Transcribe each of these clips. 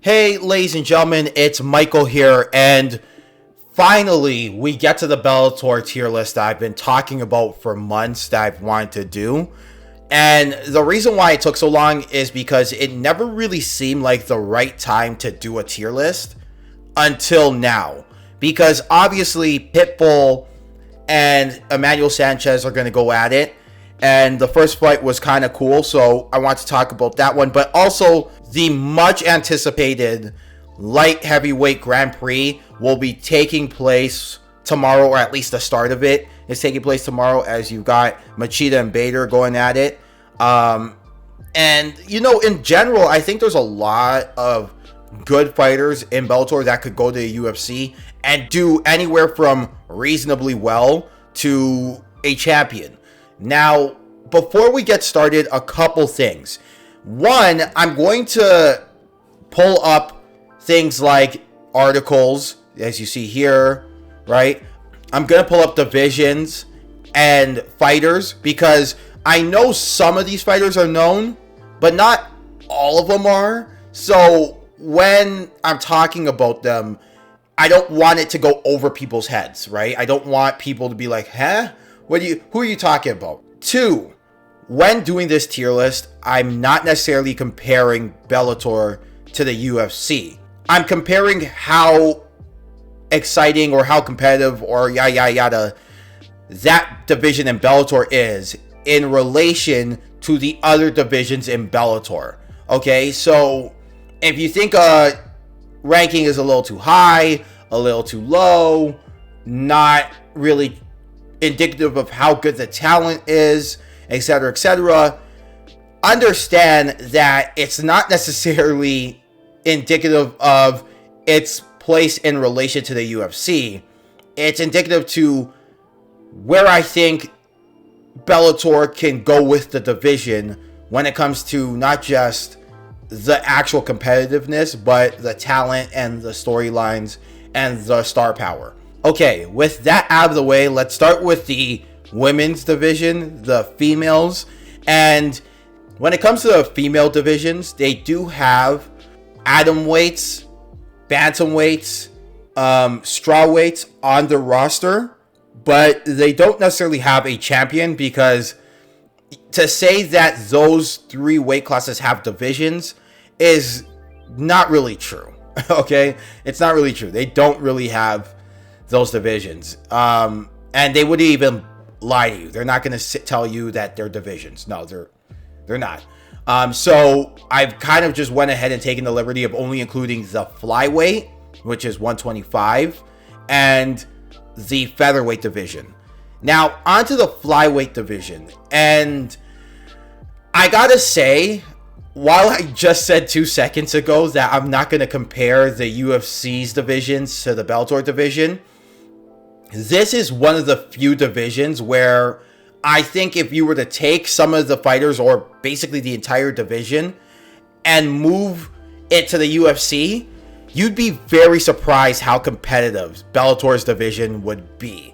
Hey, ladies and gentlemen, it's Michael here, and finally, we get to the Bellator tier list that I've been talking about for months that I've wanted to do. And the reason why it took so long is because it never really seemed like the right time to do a tier list until now. Because obviously, Pitbull and Emmanuel Sanchez are going to go at it. And the first fight was kind of cool, so I want to talk about that one. But also, the much anticipated light heavyweight Grand Prix will be taking place tomorrow, or at least the start of it is taking place tomorrow, as you got Machida and Bader going at it. And, you know, in general, I think there's a lot of good fighters in Bellator that could go to the UFC and do anywhere from reasonably well to a champion. Now, before we get started, a couple things. One, I'm going to pull up things like articles, as you see here, right? I'm going to pull up divisions and fighters because I know some of these fighters are known, but not all of them are. So when I'm talking about them, I don't want it to go over people's heads, right? I don't want people to be like, huh? Who are you talking about? Two, when doing this tier list, I'm not necessarily comparing Bellator to the UFC. I'm comparing how exciting or how competitive or yada that division in Bellator is in relation to the other divisions in Bellator. Okay, so if you think ranking is a little too high, a little too low, not really indicative of how good the talent is, etc., understand that it's not necessarily indicative of its place in relation to the UFC. It's indicative to where I think Bellator can go with the division when it comes to not just the actual competitiveness, but the talent and the storylines and the star power. Okay, with that out of the way, let's start with the women's division, the females. And when it comes to the female divisions, they do have atom weights, bantam weights, straw weights on the roster, but they don't necessarily have a champion, because to say that those three weight classes have divisions is not really true. Okay, it's not really true. They don't really have those divisions, and they wouldn't even lie to you. They're not going to tell you that they're divisions. No, they're not. So I've kind of just went ahead and taken the liberty of only including the flyweight, which is 125, and the featherweight division. Now onto the flyweight division, and I gotta say, while I just said 2 seconds ago that I'm not going to compare the UFC's divisions to the Bellator division, this is one of the few divisions where I think if you were to take some of the fighters, or basically the entire division, and move it to the UFC, you'd be very surprised how competitive Bellator's division would be.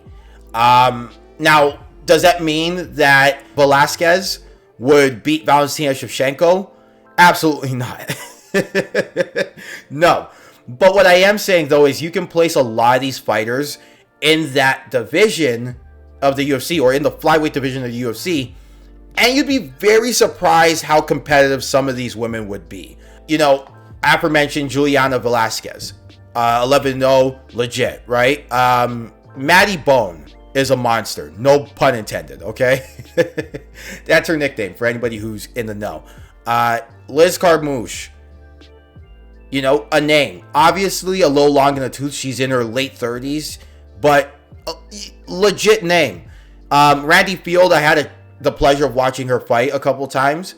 Now, does that mean that Velasquez would beat Valentina Shevchenko? Absolutely not. No. But what I am saying, though, is you can place a lot of these fighters in that division of the UFC, or in the flyweight division of the UFC, and you'd be very surprised how competitive some of these women would be. You know, aforementioned Juliana Velasquez, 11-0, legit, right? Maddie Bone is a monster, no pun intended, okay? That's her nickname for anybody who's in the know. Liz Carmouche, you know, a name. Obviously a little long in the tooth. She's in her late 30s, but legit name. Randy Field, I had the pleasure of watching her fight a couple times.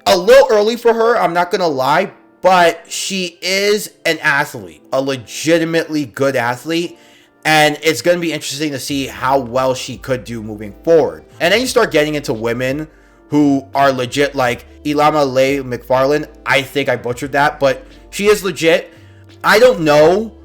A little early for her, I'm not going to lie, but she is an athlete, a legitimately good athlete. And it's going to be interesting to see how well she could do moving forward. And then you start getting into women who are legit, like Ilama Leigh McFarland. I think I butchered that, but she is legit. I don't know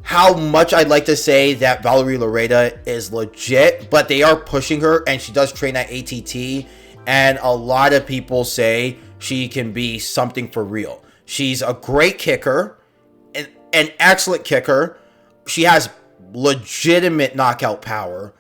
how much I'd like to say that Valerie Loretta is legit, but they are pushing her, and she does train at ATT, and a lot of people say she can be something for real. She's a great kicker, an excellent kicker. She has legitimate knockout power.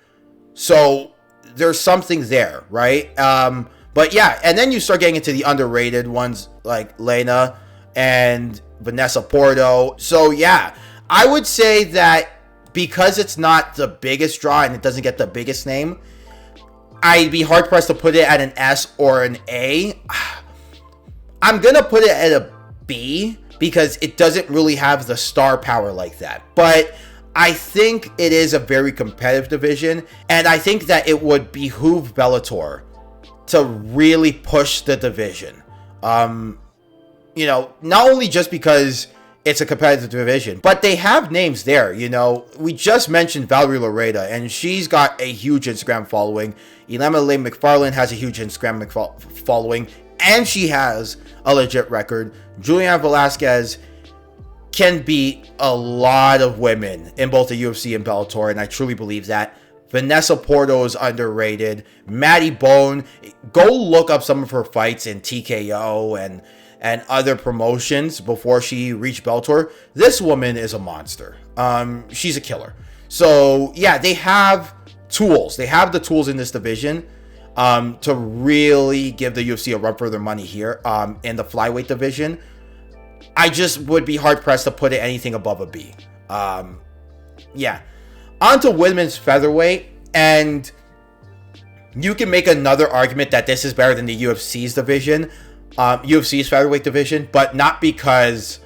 So there's something there, right? But yeah, and then you start getting into the underrated ones like Lena and Vanessa Porto. So yeah, I would say that because it's not the biggest draw and it doesn't get the biggest name, I'd be hard pressed to put it at an S or an A. I'm going to put it at a B because it doesn't really have the star power like that. But I think it is a very competitive division, and I think that it would behoove Bellator to really push the division. You know, not only just because it's a competitive division, but they have names there. You know, we just mentioned Valerie Loreda, and she's got a huge Instagram following. Ilema Lane McFarlane has a huge Instagram following, and she has a legit record. Juliana Velasquez can beat a lot of women in both the UFC and Bellator, and I truly believe that. Vanessa Porto is underrated. Maddie Bone, go look up some of her fights in TKO and other promotions before she reached Bellator. This woman is a monster. She's a killer. So yeah, they have tools. They have the tools in this division to really give the UFC a run for their money here in the flyweight division. I just would be hard pressed to put it anything above a B. Yeah. On to women's featherweight, and you can make another argument that this is better than the UFC's division, UFC's featherweight division, but not because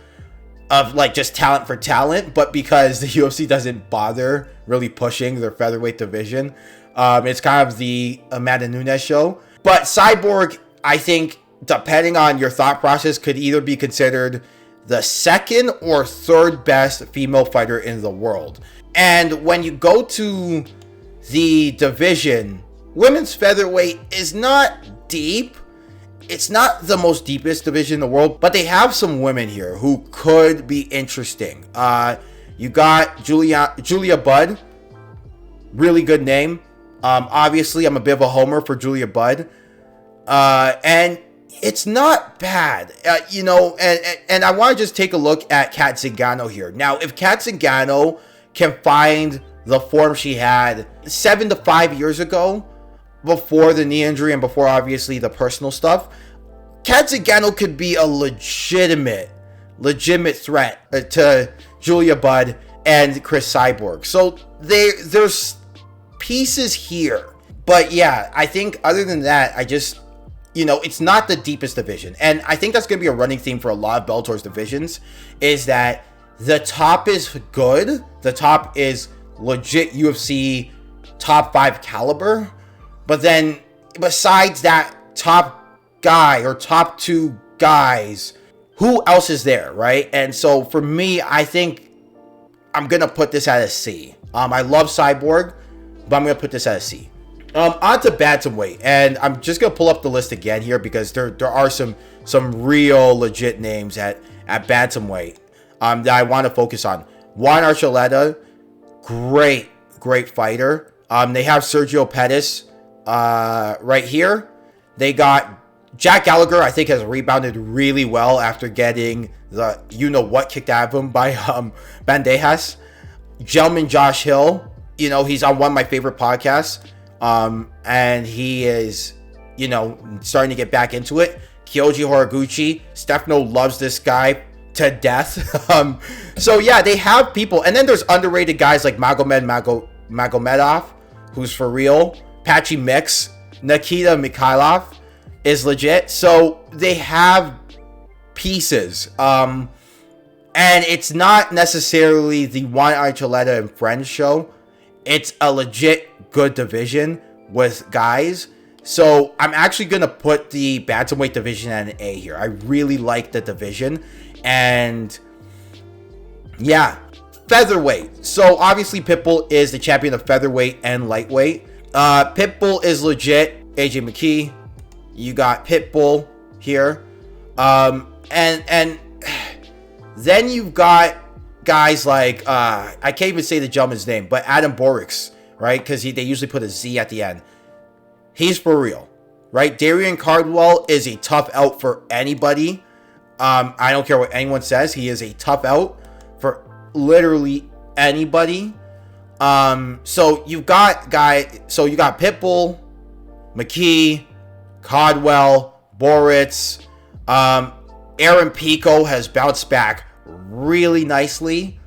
of like just talent for talent, but because the UFC doesn't bother really pushing their featherweight division. It's kind of the Amanda Nunes show. But Cyborg, I think, depending on your thought process, could either be considered the second or third best female fighter in the world. And when you go to the division, women's featherweight is not deep. It's not the most deepest division in the world, but they have some women here who could be interesting. You got Julia Budd, really good name. Obviously, I'm a bit of a homer for Julia Budd. And it's not bad, you know, and I want to just take a look at Kat Zingano here. Now, if Kat Zingano can find the form she had 7 to 5 years ago, before the knee injury and before obviously the personal stuff, Kat Zingano could be a legitimate threat to Julia Budd and Chris Cyborg. So there's pieces here. But yeah, I think other than that, I just, you know, it's not the deepest division. And I think that's going to be a running theme for a lot of Bellator's divisions, is that the top is good. The top is legit UFC top 5 caliber. But then besides that top guy or top 2 guys, who else is there, right? And so for me, I think I'm going to put this at a C. I love Cyborg, but I'm going to put this at a C. On to bantamweight, and I'm just gonna pull up the list again here because there are some real legit names at bantamweight that I want to focus on. Juan Archuleta, great fighter. They have Sergio Pettis right here. They got Jack Gallagher. I think has rebounded really well after getting the you-know-what kicked out of him by Bandejas. Gentleman Josh Hill, you know, he's on one of my favorite podcasts. And he is, you know, starting to get back into it. Kyoji Horiguchi, Stefano loves this guy to death. So yeah, they have people. And then there's underrated guys like Magomedov, who's for real. Patchy Mix, Nikita Mikhailov is legit. So they have pieces. And it's not necessarily the Juan Archuleta and Friends show. It's a legit good division with guys. So I'm actually going to put the bantamweight division at an A here. I really like the division. And yeah, featherweight. So obviously Pitbull is the champion of featherweight and lightweight. Pitbull is legit. AJ McKee. You got Pitbull here. And then you've got guys like, I can't even say the gentleman's name, but Adam Borix, right? Because they usually put a Z at the end. He's for real, right? Darian Cardwell is a tough out for anybody. I don't care what anyone says. He is a tough out for literally anybody. So you got Pitbull, McKee, Codwell, Boritz. Aaron Pico has bounced back really nicely.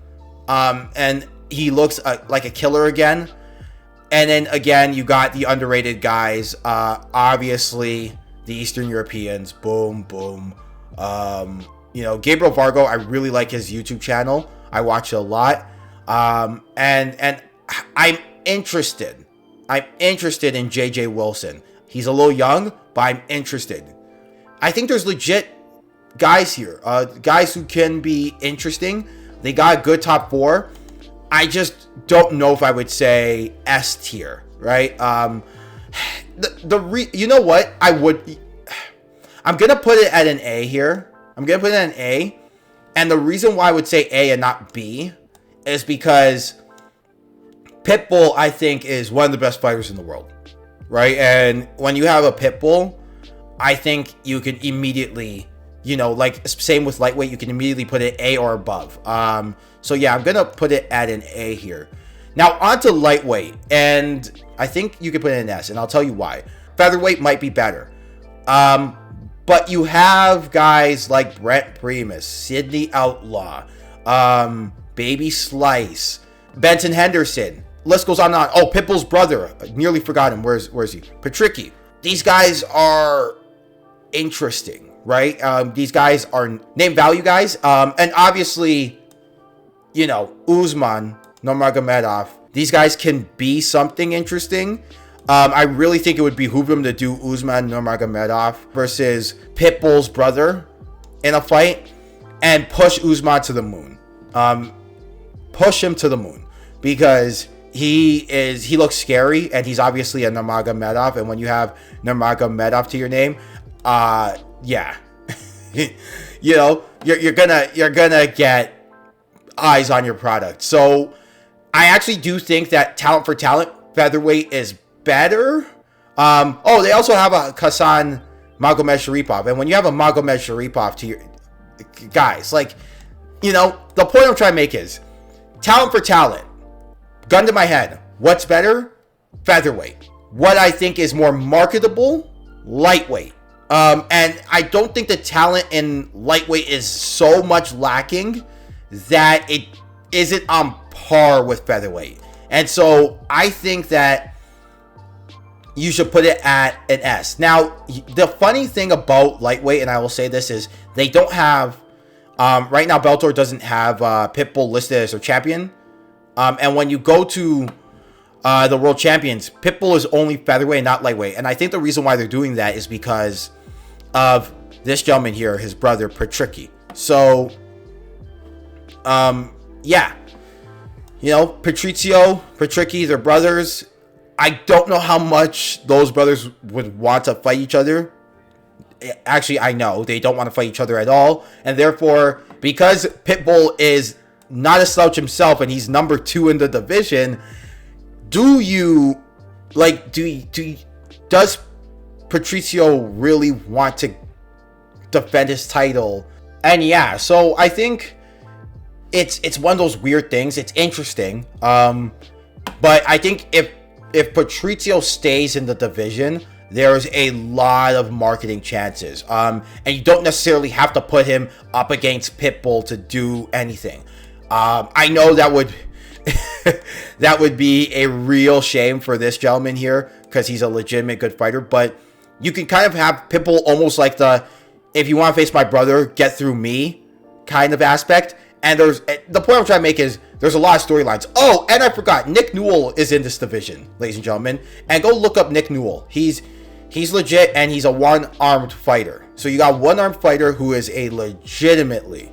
And he looks like a killer again. And then again, you got the underrated guys. Obviously, the Eastern Europeans. Boom, boom. Gabriel Vargo, I really like his YouTube channel. I watch it a lot. And I'm interested. I'm interested in JJ Wilson. He's a little young, but I'm interested. I think there's legit guys here. Guys who can be interesting. They got a good top 4. I just don't know if I would say S tier, right? You know what? I'm going to put it at an A here. I'm going to put it at an A. And the reason why I would say A and not B is because Pitbull, I think, is one of the best fighters in the world, right? And when you have a Pitbull, I think you can immediately, same with lightweight, you can immediately put it A or above. So yeah, I'm going to put it at an A here. Now, on to lightweight, and I think you could put it in an S, and I'll tell you why. Featherweight might be better. But you have guys like Brent Primus, Sidney Outlaw, Baby Slice, Benson Henderson. List goes on and on. Oh, Pitbull's brother. I nearly forgot him. Where's he? Patricky. These guys are interesting, right? These guys are name value guys. And obviously, Usman, Nurmagomedov. These guys can be something interesting. I really think it would behoove them to do Usman Nurmagomedov versus Pitbull's brother in a fight and push Usman to the moon. Push him to the moon because he looks scary and he's obviously a Nurmagomedov. And when you have Nurmagomedov to your name, yeah, you're gonna get eyes on your product. So I actually do think that talent for talent, featherweight is better. They also have a Hassan Magomedsharipov, and when you have a Magomedsharipov to your guys, the point I'm trying to make is talent for talent. Gun to my head, what's better? Featherweight. What I think is more marketable? Lightweight. And I don't think the talent in lightweight is so much lacking that it isn't on par with featherweight. And so I think that you should put it at an S. Now, the funny thing about lightweight, and I will say this, is they don't have, right now Bellator doesn't have Pitbull listed as their champion. And when you go to the World Champions, Pitbull is only featherweight, not lightweight. And I think the reason why they're doing that is because of this gentleman here, his brother, Patricky. So, yeah. Patricky, they're brothers. I don't know how much those brothers would want to fight each other. Actually, I know they don't want to fight each other at all. And therefore, because Pitbull is not a slouch himself and he's number 2 in the division, does Patricio really want to defend his title? And yeah, so I think it's one of those weird things. It's interesting. But I think if Patricio stays in the division, there's a lot of marketing chances. And you don't necessarily have to put him up against Pitbull to do anything. I know that would that would be a real shame for this gentleman here because he's a legitimate good fighter. But you can kind of have Pitbull almost like if you want to face my brother, get through me kind of aspect. And the point I'm trying to make is there's a lot of storylines. Oh, and I forgot, Nick Newell is in this division, ladies and gentlemen. And go look up Nick Newell. He's legit, and he's a one-armed fighter. So you got one-armed fighter who is a legitimately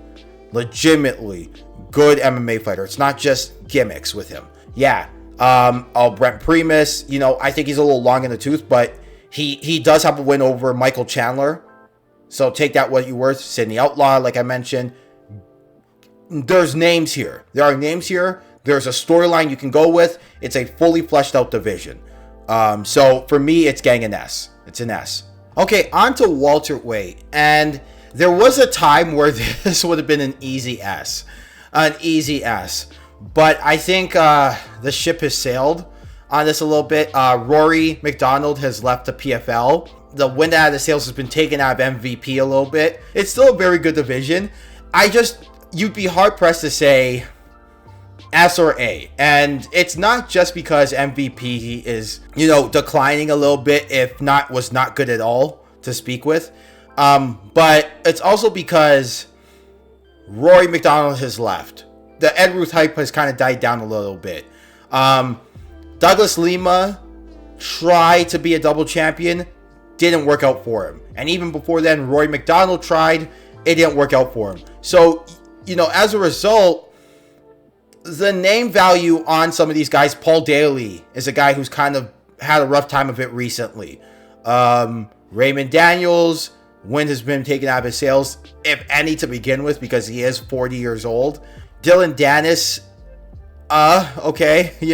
good MMA fighter. It's not just gimmicks with him. Yeah. Brent Primus, I think he's a little long in the tooth, but he does have a win over Michael Chandler. So take that what you worth. Sidney Outlaw, like I mentioned. There's names here. There are names here. There's a storyline you can go with. It's a fully fleshed out division. So for me, it's getting an S. It's an S. Okay, on to welterweight. And there was a time where this would have been an easy S. But I think the ship has sailed on this a little bit. Rory McDonald has left the PFL. The wind out of the sails has been taken out of MVP a little bit. It's still a very good division. You'd be hard pressed to say S or A. And it's not just because MVP is, declining a little bit, was not good at all to speak with. But it's also because Rory McDonald has left. The Ed Ruth hype has kind of died down a little bit. Douglas Lima tried to be a double champion, didn't work out for him. And even before then, Rory McDonald tried, it didn't work out for him. So, as a result, the name value on some of these guys, Paul Daly is a guy who's kind of had a rough time of it recently. Raymond Daniels, wind has been taken out of his sails, if any, to begin with, because he is 40 years old. Dylan Dennis, okay, and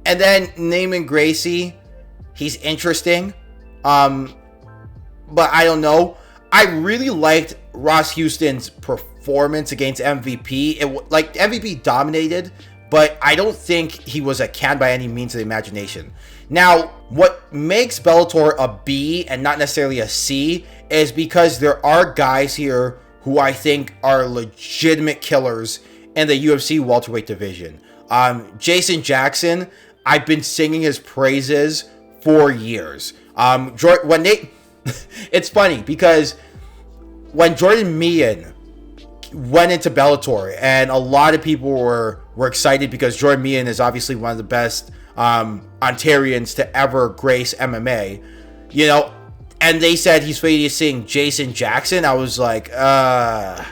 then Neiman Gracie, he's interesting, but I don't know. I really liked Ross Houston's performance against MVP. MVP dominated, but I don't think he was a can by any means of the imagination. Now, what makes Bellator a B and not necessarily a C is because there are guys here who I think are legitimate killers in the UFC welterweight division. Jason Jackson, I've been singing his praises for years. It's funny because when Jordan Meehan went into Bellator, and a lot of people were excited because Jordan Meehan is obviously one of the best Ontarians to ever grace MMA, and they said he's facing Jason Jackson. I was like, tough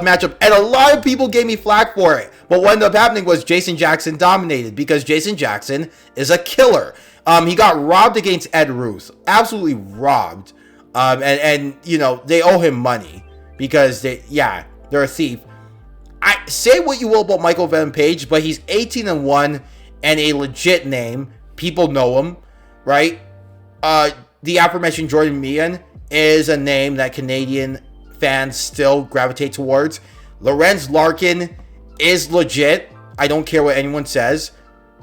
matchup. And a lot of people gave me flack for it. But what ended up happening was Jason Jackson dominated because Jason Jackson is a killer. He got robbed against Ed Ruth. Absolutely robbed. And they owe him money because they're a thief. I say what you will about Michael Venom Page, but he's 18-1 and a legit name. People know him, right? The aforementioned Jordan Meehan is a name that Canadian fans still gravitate towards. Lorenz Larkin is legit. I don't care what anyone says.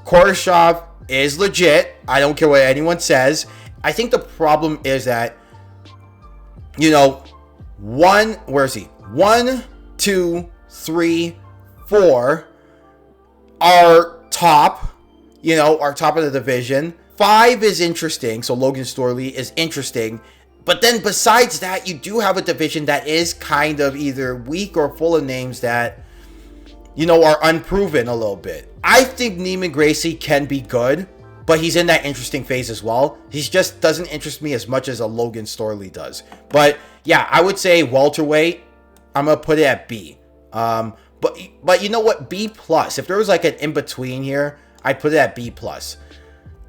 Korshov is legit. I don't care what anyone says. I think the problem is that, where is he? 1, 2, 3, 4 are top, are top of the division. 5 is interesting, so Logan Storley is interesting. But then besides that, you do have a division that is kind of either weak or full of names that, are unproven a little bit. I think Neiman Gracie can be good, but he's in that interesting phase as well. He just doesn't interest me as much as a Logan Storley does. But yeah, I would say welterweight, I'm going to put it at B. But you know what? B+. If there was like an in-between here, I'd put it at B+.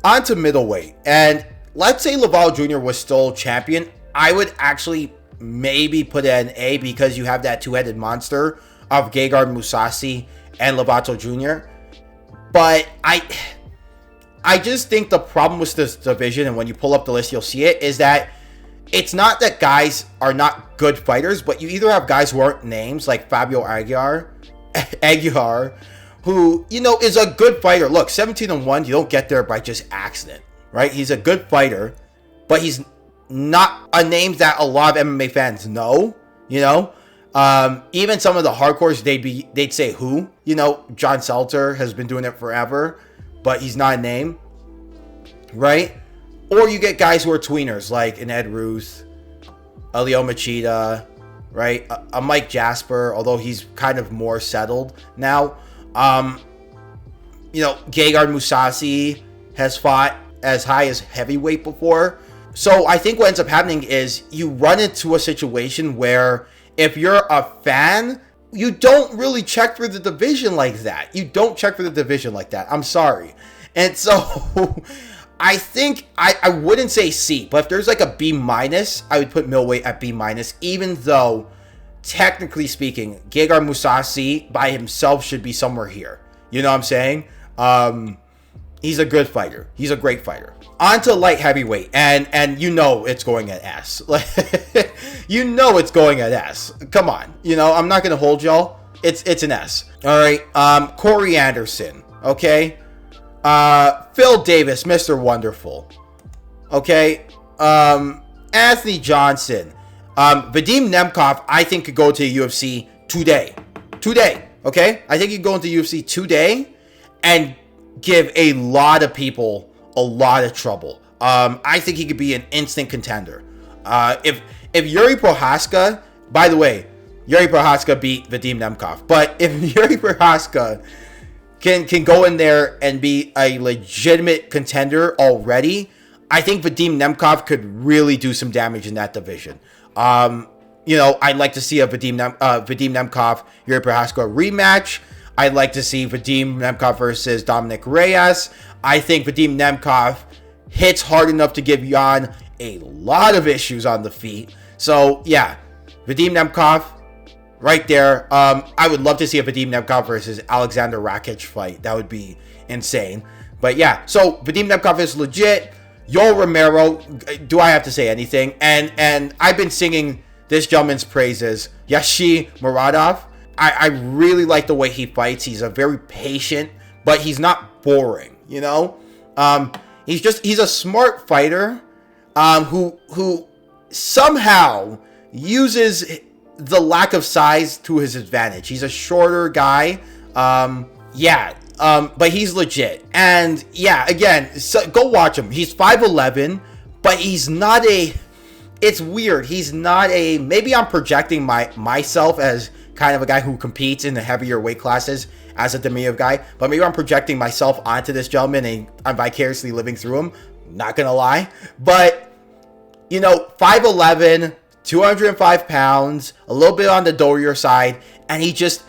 On to middleweight. And let's say Laval Jr. was still champion. I would actually maybe put it at an A because you have that two-headed monster of Gegard Mousasi and Lovato Jr. But I just think the problem with this division, and when you pull up the list, you'll see it, is that it's not that guys are not good fighters, but you either have guys who aren't names, like Fabio Aguiar, who, is a good fighter. Look, 17-1, you don't get there by just accident, right? He's a good fighter, but he's not a name that a lot of MMA fans know, Even some of the hardcores, they'd say who, John Seltzer has been doing it forever, but he's not a name, right? Or you get guys who are tweeners, like an Ed Ruth, a Leo Machida, right? A Mike Jasper, although he's kind of more settled now. Gegard Mousasi has fought as high as heavyweight before. So I think what ends up happening is you run into a situation where if you're a fan, you don't really check for the division like that. I'm sorry. And so I think I wouldn't say C, but if there's like a B-, I would put middleweight at B-, even though technically speaking, Gegard Mousasi by himself should be somewhere here. You know what I'm saying? He's a good fighter. He's a great fighter. On to light heavyweight, and you know it's going at S. Like, you know it's going at S. Come on, you know I'm not gonna hold y'all. It's an S. All right. Corey Anderson. Okay. Phil Davis, Mr. Wonderful. Okay. Anthony Johnson. Vadim Nemkov, I think could go to the UFC today. Today. Okay. I think he could go into UFC today and give a lot of people a lot of trouble. I think he could be an instant contender. If Yuri Prochazka, by the way, Yuri Prochazka beat Vadim Nemkov, but if Yuri Prochazka can go in there and be a legitimate contender already, I think Vadim Nemkov could really do some damage in that division. You know, I'd like to see a Vadim Nemkov Yuri Prochazka rematch. I'd like to see Vadim Nemkov versus Dominic Reyes. I think Vadim Nemkov hits hard enough to give Jan a lot of issues on the feet. So, yeah, Vadim Nemkov, right there. I would love to see a Vadim Nemkov versus Alexander Rakic fight. That would be insane. But, yeah, so Vadim Nemkov is legit. Yoel Romero, do I have to say anything? And I've been singing this gentleman's praises. Yashi Muradov. I really like the way he fights. He's a very patient, but he's not boring, you know? He's a smart fighter who somehow uses the lack of size to his advantage. He's a shorter guy. But he's legit. And yeah, again, so go watch him. He's 5'11", but he's not it's weird. He's not maybe I'm projecting myself as kind of a guy who competes in the heavier weight classes as a Demiyev guy, but maybe I'm projecting myself onto this gentleman and I'm vicariously living through him. Not gonna lie. But, you know, 5'11", 205 pounds, a little bit on the doughier side, and he's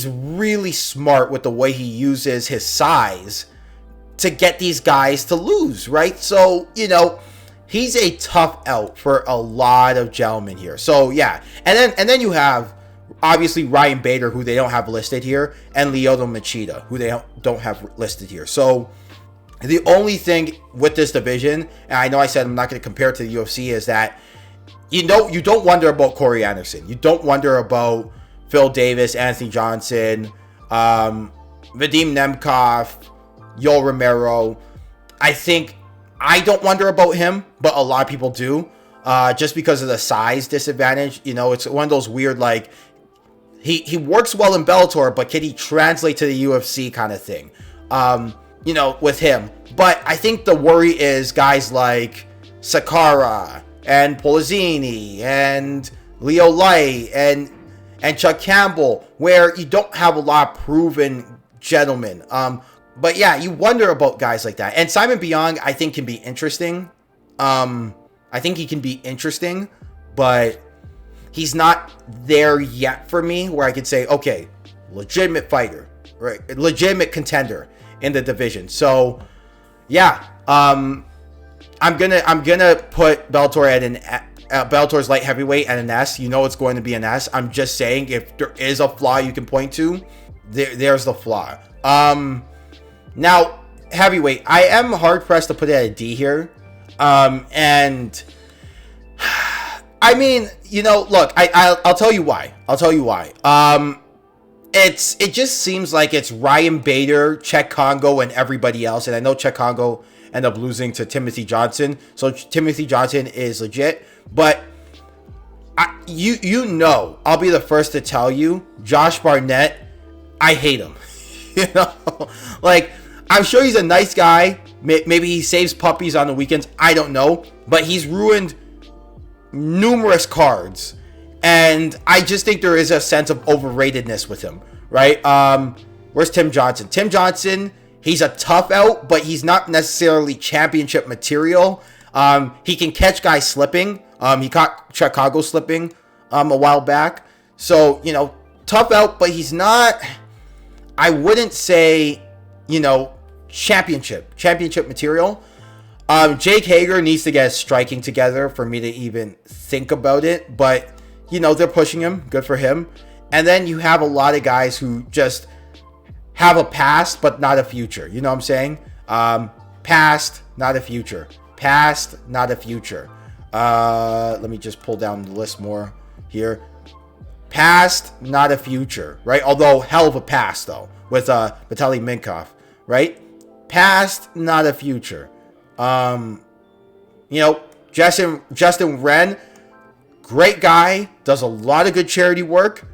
really smart with the way he uses his size to get these guys to lose, right? So, you know, he's a tough out for a lot of gentlemen here. So, yeah. And then you have, obviously, Ryan Bader, who they don't have listed here, and Lyoto Machida, who they don't have listed here. So, the only thing with this division, and I know I said I'm not going to compare it to the UFC, is that, you know, you don't wonder about Corey Anderson. You don't wonder about Phil Davis, Anthony Johnson, Vadim Nemkov, Yoel Romero. I don't wonder about him, but a lot of people do, just because of the size disadvantage. You know, it's one of those weird, like, he works well in Bellator, but can he translate to the UFC kind of thing, you know, with him. But I think the worry is guys like Sakara and Polizzini and Leo Light and Chuck Campbell, where you don't have a lot of proven gentlemen. But yeah, you wonder about guys like that. And Simon Biong, I think, can be interesting. I think he can be interesting, but he's not there yet for me where I could say, okay, legitimate fighter, right? Legitimate contender in the division. So yeah, I'm gonna put Bellator at Bellator's light heavyweight at an S. You know it's going to be an S. I'm just saying, if there is a flaw you can point to, there's the flaw. Now, heavyweight, I am hard-pressed to put it at a D here. And, I mean, you know, look, I'll tell you why. It just seems like it's Ryan Bader, Czech Congo, and everybody else. And I know Czech Congo ended up losing to Timothy Johnson. So Timothy Johnson is legit. But you know, I'll be the first to tell you, Josh Barnett, I hate him. You know, like, I'm sure he's a nice guy. Maybe he saves puppies on the weekends. I don't know. But he's ruined numerous cards. And I just think there is a sense of overratedness with him, right? Where's Tim Johnson? Tim Johnson, he's a tough out, but he's not necessarily championship material. He can catch guys slipping. He caught Chicago slipping a while back. So, you know, tough out, but he's not, I wouldn't say, you know, championship material. Jake Hager needs to get his striking together for me to even think about it. But, you know, they're pushing him. Good for him. And then you have a lot of guys who just have a past but not a future. You know what I'm saying? Past, not a future. Past, not a future. Let me just pull down the list more here. Past, not a future, right? Although hell of a past though, with Vitaly Minkoff, right? Past, not a future. You know, Justin Wren, great guy, does a lot of good charity work.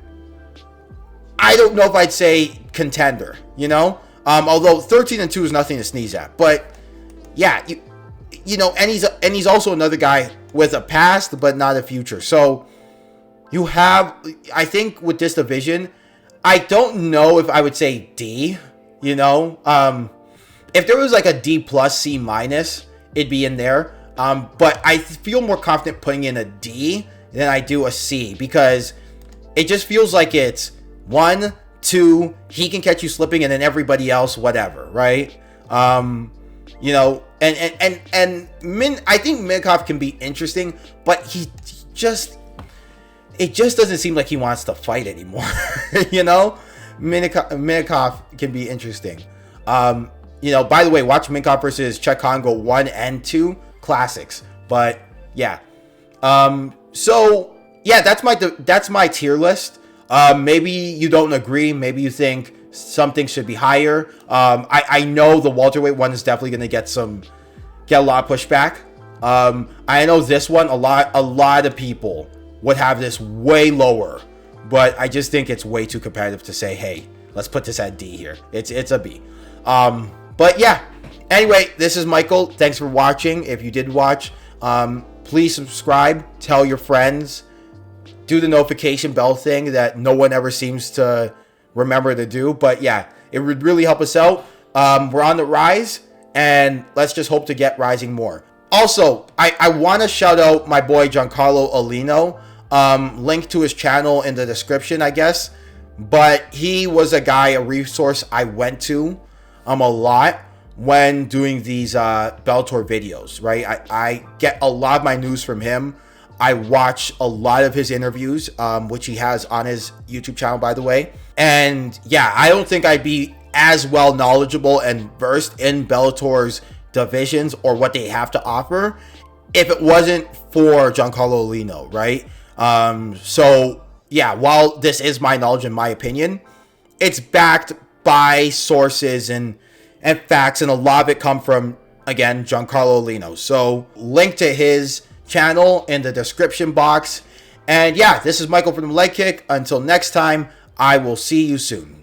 I don't know if I'd say contender, you know? Although 13-2 is nothing to sneeze at. But yeah, you know, and he's also another guy with a past but not a future. So you have, I think with this division, I don't know if I would say D, you know? If there was like a D plus, C minus, it'd be in there. But I feel more confident putting in a D than I do a C, because it just feels like it's 1, 2, he can catch you slipping, and then everybody else, whatever, right? You know, and I think Minkoff can be interesting, but it just doesn't seem like he wants to fight anymore. You know, Minkoff can be interesting. You know, by the way, watch Minkoff versus Cheick Kongo 1 and 2 classics. But yeah, so yeah, that's my tier list. Maybe you don't agree. Maybe you think something should be higher. I know the welterweight one is definitely going to get a lot of pushback. I know this one, a lot of people would have this way lower, but I just think it's way too competitive to say, hey, let's put this at D here. It's a B. But yeah, anyway, this is Michael. Thanks for watching. If you did watch, please subscribe, tell your friends, do the notification bell thing that no one ever seems to remember to do. But yeah, it would really help us out. We're on the rise, and let's just hope to get rising more. Also, I want to shout out my boy Giancarlo Aulino. Link to his channel in the description, I guess. But he was a resource I went to a lot when doing these Bellator videos, right? I get a lot of my news from him. I watch a lot of his interviews, which he has on his YouTube channel, by the way. And yeah, I don't think I'd be as well knowledgeable and versed in Bellator's divisions or what they have to offer if it wasn't for Giancarlo Aulino, right? So yeah, while this is my knowledge and my opinion, it's backed by sources and facts, and a lot of it come from, again, Giancarlo Aulino. So link to his channel in the description box. And yeah, this is Michael from the Leg Kick. Until next time, I will see you soon.